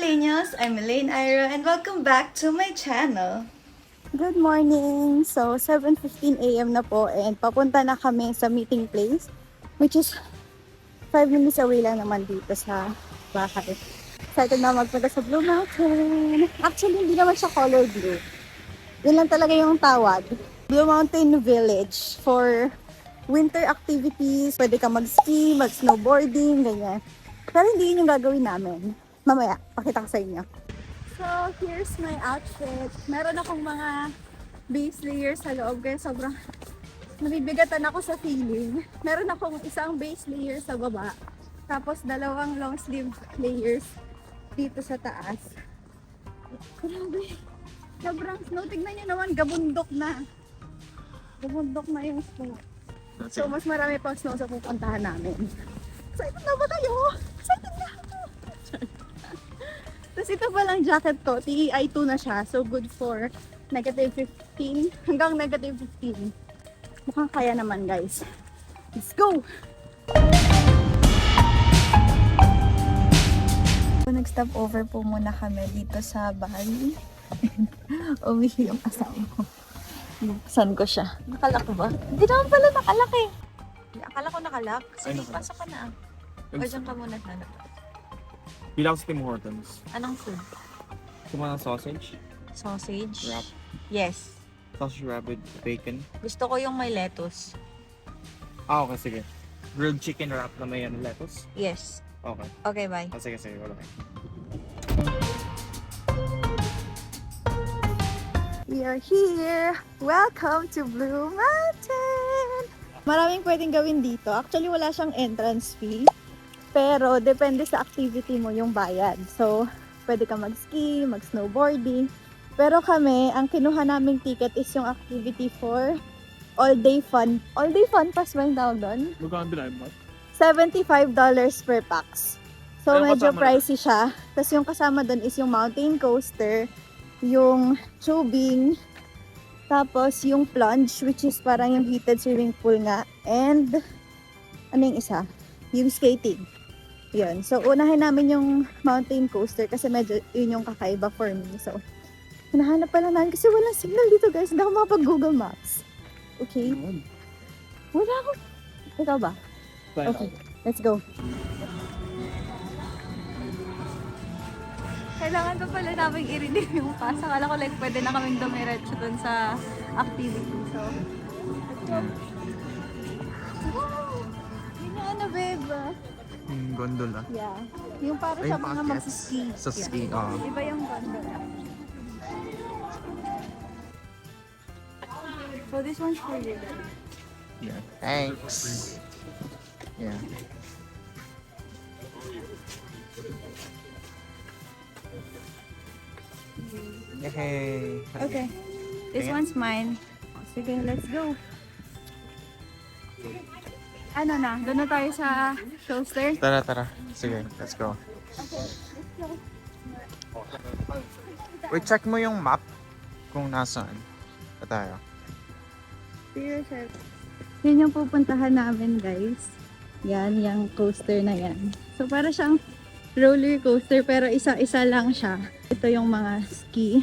Leños! I'm Elaine Ira and welcome back to my channel. Good morning! So, 7:15 a.m. na po and papunta na kami sa meeting place which is 5 minutes away lang naman dito sa bahay. Excited na magpunta sa Blue Mountain. Actually, hindi naman siya color blue. Yun lang talaga yung tawag. Blue Mountain Village for winter activities. Pwede ka mag-ski, mag-snowboarding, ganyan. Pero hindi yun yung gagawin namin. Mamaya, pakita ko sa inyo. So, here's my outfit. Meron akong mga base layers sa loob kaya sobrang nabibigatan ako sa feeling. Meron akong isang base layer sa baba. Tapos dalawang long sleeve layers dito sa taas. Grabe. Sobrang snow. Tignan nyo naman, gabundok na. Gabundok na yung snow. So, mas marami pang snow sa pupuntahan namin. Excited na ba kayo? Excited na ako! Tapos ito palang jacket ko, TEI 2 na siya. So good for -15 hanggang -15. Mukhang kaya naman guys. Let's go! Nag-stop over po muna kami dito sa Bali. Uwi yung asawa ko. Saan ko siya? Nakalak ba? Hindi naman pala nakalak eh. Akala ko nakalak. Sige, pasok ka na. O dyan ka muna na. Bilang sa Tim Hortons. Anong food? Kumana sausage. Sausage? Wrap. Yes. Sausage wrap with bacon. Gusto ko yung may lettuce. Okay, sige. Grilled chicken wrap na may lettuce. Yes. Okay. Okay, bye. Sige, sige. Wala kayo. We are here! Welcome to Blue Mountain! Maraming pwedeng gawin dito. Actually, wala siyang entrance fee. Pero, depende sa activity mo yung bayad. So, pwede ka mag-ski, mag-snowboarding. Pero kami, ang kinuha naming ticket is yung activity for all-day fun. All-day fun pass ba yung tawag doon? Magkano bilay mo? $75 per pax. So, Anong medyo kasama pricey siya. Tapos yung kasama doon is yung mountain coaster, yung tubing, tapos yung plunge, which is parang yung heated swimming pool nga, and ano yung isa? Yung skating. Yun. So, unahin namin yung mountain coaster kasi medyo yun yung kakaiba for me. So, hinahanap pala namin kasi walang signal dito guys. Hindi ako makapag-Google Maps. Okay? Wala ako. Ikaw ba? Okay. Let's go. Kailangan pa pala namin i-redeem yung pass. Akala ko like pwede na kaming dumiretso dun sa activity. So, let's go. Wow! Yun yung ano, babe. Yung gondola. Yeah. Yung para sa mga mag-ski. Sa ski, Yeah. Iba yung gondola. So this one's for you. Yeah. Thanks. Yeah. Yay. Okay. This one's mine. Sige, let's go. Ano na? Doon na tayo sa coaster. Tara, tara. Sige, let's go. Okay, let's go. Wait, check mo yung map kung nasaan pa tayo. Seriously. Yun yung pupuntahan namin, guys. Yan, yung coaster na yan. So, para siyang roller coaster, pero isa-isa lang siya. Ito yung mga ski.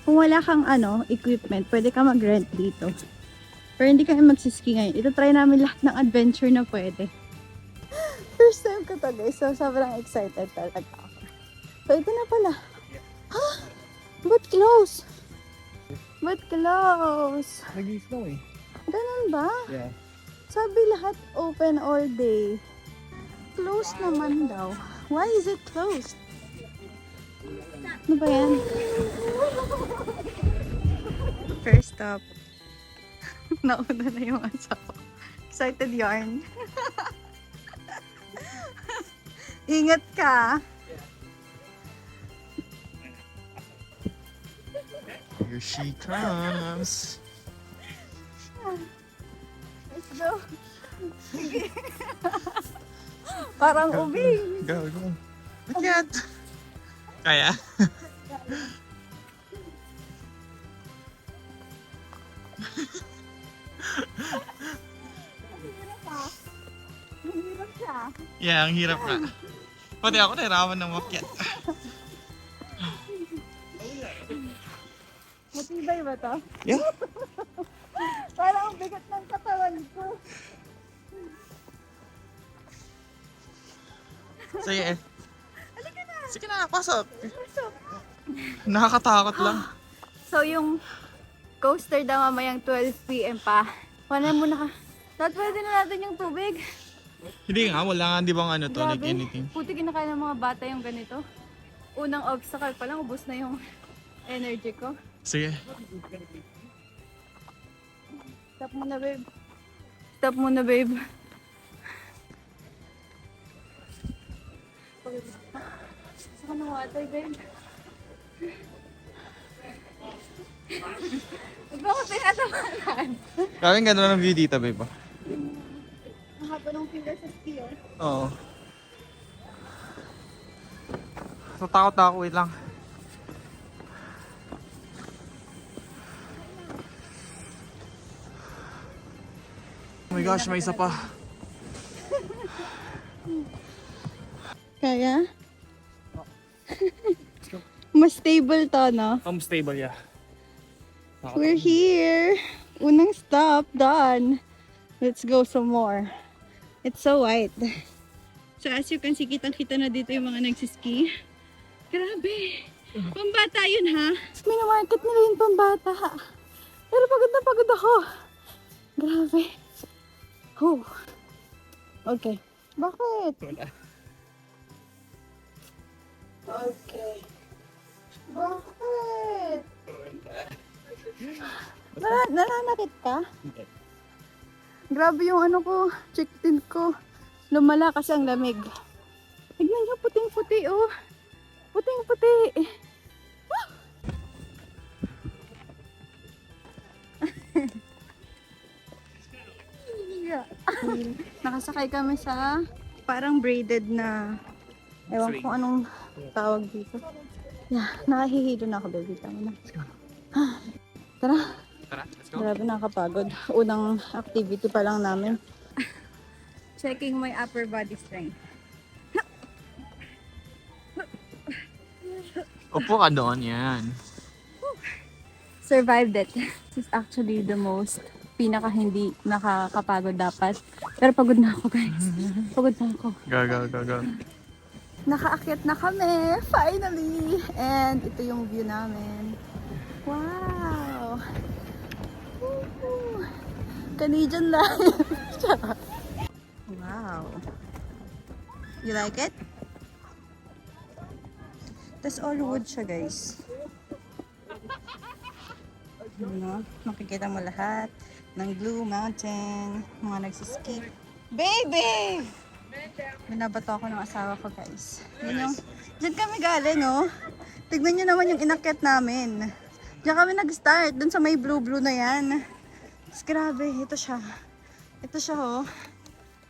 Kung wala kang equipment, pwede ka mag-rent dito. Pero hindi kami magsiski ngayon. Ito try namin lahat ng adventure na pwede. First time ko to, guys. So, sobrang excited talaga ako. So, ito na pala. Ha? But close? But close? Nag-i-snow eh. Ganun ba? Yeah. Sabi lahat open all day. Closed naman daw. Why is it closed? Ano ba yan? First stop. Nauna na yung asawa. Excited yarn. Ingat ka. Here she comes. Let's go. Sige. Parang ubing. Go, go. Akyat. Kaya? Mahirap siya. Yeah, ang hirap nga. Pati ako nahirapan ng makyat. Matibay ba to? Yeah. Parang ang bigat ng katawan ko. Sige. Halika na! Sige na, pasok. Pasok. Nakakatakot lang. So yung coaster daw mamayang 12 p.m. pa. Wala mo na ka. Dapat pwede na natin yung tubig. Hindi nga, wala nga di bang ano to, like Grabe. anything. Puti kinakain ng mga bata yung ganito. Unang obstacle pa lang, ubos na yung energy ko. Sige. Stop muna, babe. Stop muna, babe. Saka ng water, babe. Ba't ako tinatamaan? Kaming ganda ng view dito, babe. Ang haba ng finger sa ski, oh. Oo. Natakot na ako, wait lang. Oh my gosh, may isa pa. Kaya? Mas stable to, no? Stable, yeah. We're here. Unang stop, done. Let's go some more. It's so white. So as you can see, kitang-kita na dito yung mga nagsiski. Grabe. Pambata yun, ha? Minamarket nila yung pambata. Pero pagod na pagod ako. Grabe. Oh. Okay. Bakit? Wala. Okay. Bakit? Nananakit ka? Grabe yung ano ko, check din ko. Lumala kasi ang lamig. Tignan niyo, puting-puti oh. Puting-puti. Nakasakay kami sa parang braided na, ewan ko anong tawag dito. Yeah, nakahihilo na ako, baby. Tama na. Tara. Tara, let's go. Grabe, nakakapagod. Unang activity pa lang namin. Checking my upper body strength. Upo ka doon, yan. Survived it. This is actually the most pinaka hindi nakakapagod dapat. Pero pagod na ako, guys. Pagod na ako. Go. Nakaakyat na kami, finally! And ito yung view namin. Wow! Woo! Canadian life! Wow! You like it? That's all wood siya, guys. Ano? Makikita mo lahat ng Blue Mountain. Mga nagsiski. Baby! Binabato ako ng asawa ko, guys. Yun yung, dyan kami galing, oh. Tignan nyo naman yung inakyat namin. Diyan kami nag-start, dun sa may blue na yan. Tapos grabe, ito siya. Ito siya, oh.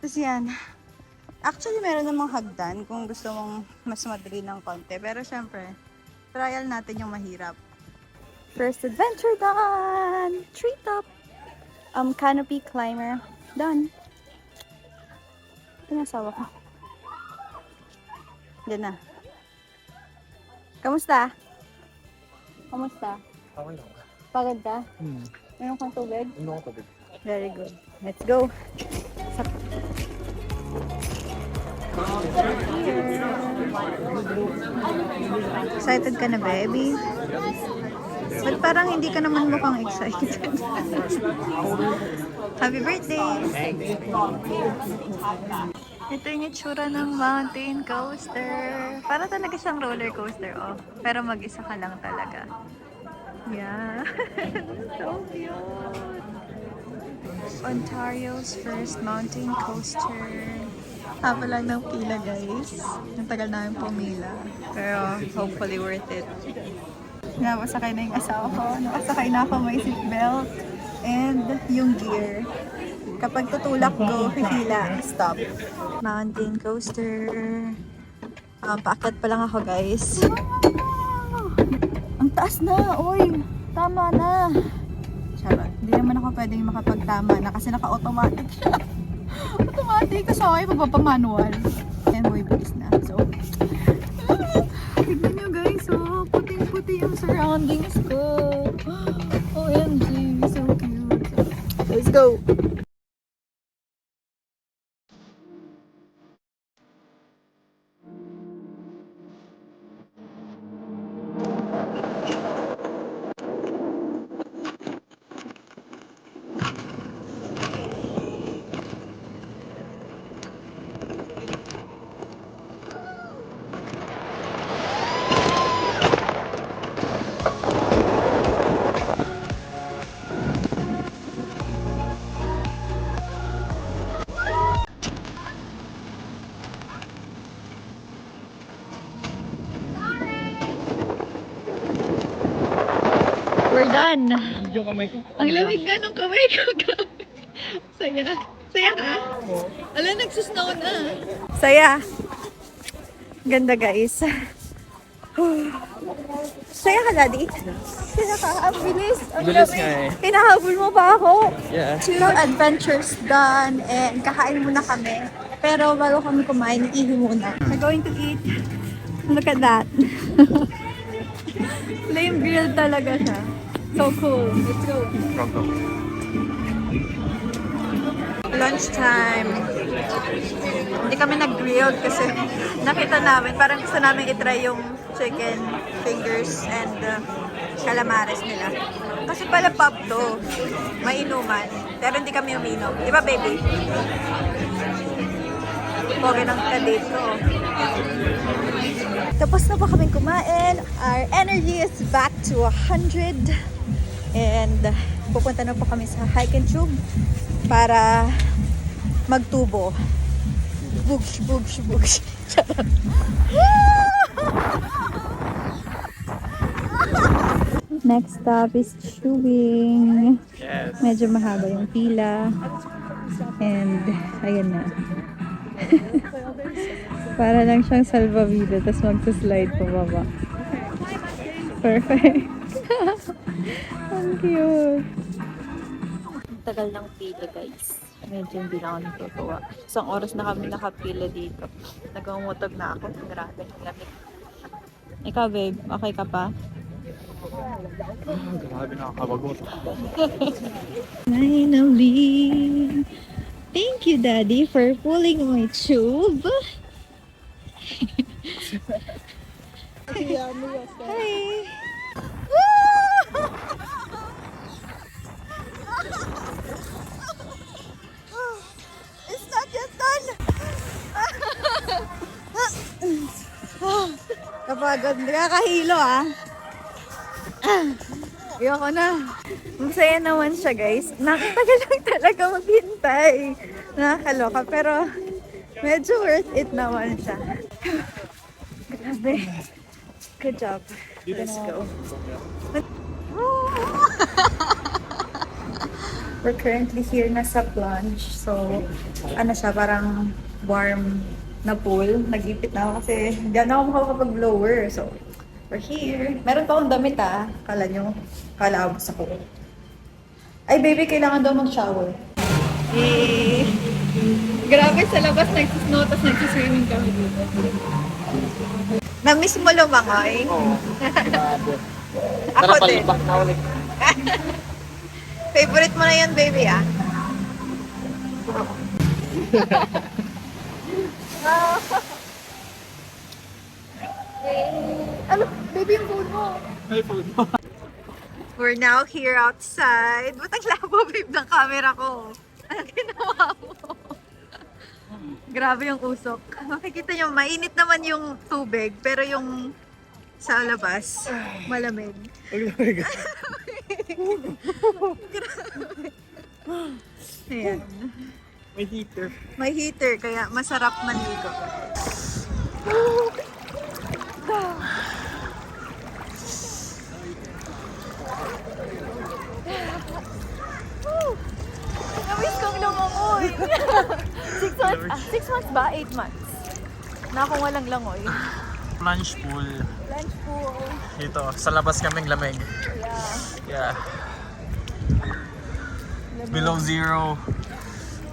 Tapos yan. Actually, meron namang hagdan kung gusto mong mas madali ng konti. Pero syempre, trial natin yung mahirap. First adventure done! Treetop! Canopy climber done. Ito na asawa ko. Diyan na. Kamusta? Kamusta? Okay lang. Pagod ka? Meron kang tubig? Very good. Let's go. Excited ka na, baby? But parang hindi ka naman mukhang excited. Happy birthday! Ito yung itsura ng mountain coaster. Para talaga siyang roller coaster, oh. Pero mag-isa ka lang talaga. Yeah. So cute. Ontario's first mountain coaster. Haba lang ng pila, guys. Ang tagal namin pumila. Pero hopefully worth it. Napasakay na yung asawa ko. Nakasakay na ako, may seatbelt. And yung gear. Kapag tutulak ko, pipila, stop. Mountain coaster. Paakyat pa lang ako, guys. Wow! Ang taas na! Uy! Tama na! Charot. Hindi naman ako pwedeng makapagtama na kasi naka-automatic siya. Automatic. Kasi ako magpapamanual. And boy, bilis na. So, tignan nyo, guys. So, puting-puti. Ito yung surroundings ko. OMG, so cute. Let's go! We're done! Yung kamay ko. Ang lamig nga nung kamay ko. Grabe. Saya. Saya ka? Ala, nagsusnow na. Saya. Ganda guys. Saya ka, Daddy? Saya ka? Ang bilis. Ang Bilis lamig. nga eh. Hinahabol mo pa ako. Yeah. Two adventures done and kakain muna kami. Pero bago kami kumain, ihi muna. We're going to eat. Look at that. Flame grill talaga siya. So cool. Let's go. Go. Lunchtime. Hindi kami nag-grilled kasi nakita namin, parang gusto namin itry yung chicken fingers and calamares nila. Kasi pala pub to, may inuman. Pero hindi kami uminom. Di ba, baby? Pogi ng kadate ko. Tapos na po kami kumain. Our energy is back to 100. And pupunta na po kami sa hike and tube para magtubo. Bugsh, bugsh, bugsh. Next stop is tubing. Yes. Medyo mahaba yung pila. And ayan na. Para lang siyang salvavida, tapos magsa-slide pababa. Perfect. Ang cute. Ang tagal ng pila, guys. Medyo hindi na ako natutuwa. Isang oras na kami nakapila dito. Nagmumutog na ako. Grabe, ang lamig. Ikaw, babe, okay ka pa? Grabe, nakakabagot. Finally! Thank you, Daddy, for pulling my tube. Hi! It's not yet done! Kapagod, nakakahilo ah. Ayoko na. Masaya naman siya, guys. Nakatagal lang talaga maghintay. Nakakaloka, pero medyo worth it naman siya. Grabe. Good job. Let's go. We're currently here na sa plunge. So, ano siya, parang warm na pool. Nag-ipit na ako kasi hindi na ako makakapag-blower. So, we're here. Meron pa akong damit ah. Kala nyo, kalaabos ako. Ay, baby, kailangan daw mag-shower. Eh, grabe sa labas, nagsusnow, tapos nagsuswimming kami dito. Na-miss mo lumangoy? Oo. Ako Tara, din. palibak na ulit. Favorite mo na yan, baby, ah. Ano, baby, yung phone mo. May food. We're now here outside. Ba't ang labo, babe, ng camera ko? Ano ginawa mo? Grabe yung usok. Makikita nyo, mainit naman yung tubig, pero yung sa labas, malamig. Ayan. May heater. May heater, kaya masarap maligo. Namiss kong lumangoy. 6 months ba? 8 months? Na akong walang langoy. Plunge pool. Lunch pool. Dito, sa labas kaming lamig. Yeah. Yeah. Below zero.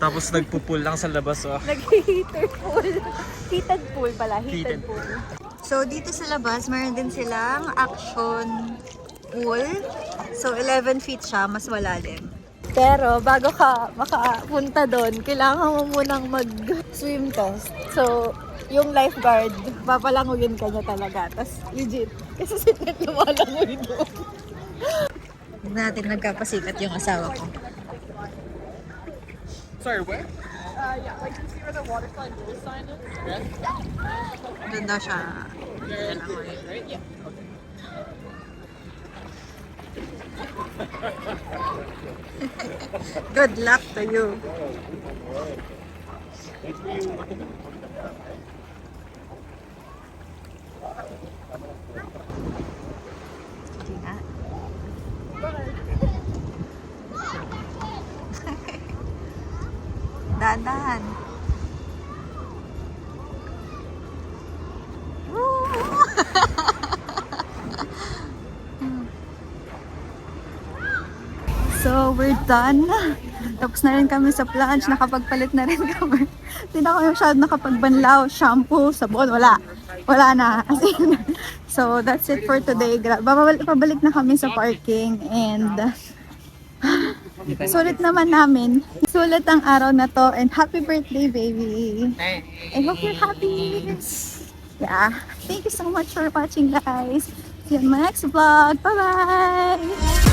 Tapos nagpo-pool lang sa labas, oh. Nag-heater pool. Heated pool pala. Heated Heated. pool. So, dito sa labas, meron din silang action pool. So, 11 feet siya, mas malalim. Pero bago ka makapunta doon, kailangan mo munang mag-swim test. So, yung lifeguard, papalanguyin ka niya talaga. Tapos, legit. Kasi sila lumalangoy doon. Huwag natin nagkapasikat yung asawa ko. Sorry, where? Doon daw siya. Good luck to you. Sige nga. Dahan-dahan. So, we're done. Tapos na rin kami sa plunge. Nakapagpalit na rin kami. Hindi na kami masyado nakapagbanlaw. Shampoo, sabon, wala. Wala na. As in, so, that's it for today. Pabalik na kami sa parking. And, sulit naman namin. Sulit ang araw na to. And happy birthday, baby. I hope you're happy. Yeah. Thank you so much for watching, guys. See you in my next vlog. Bye-bye.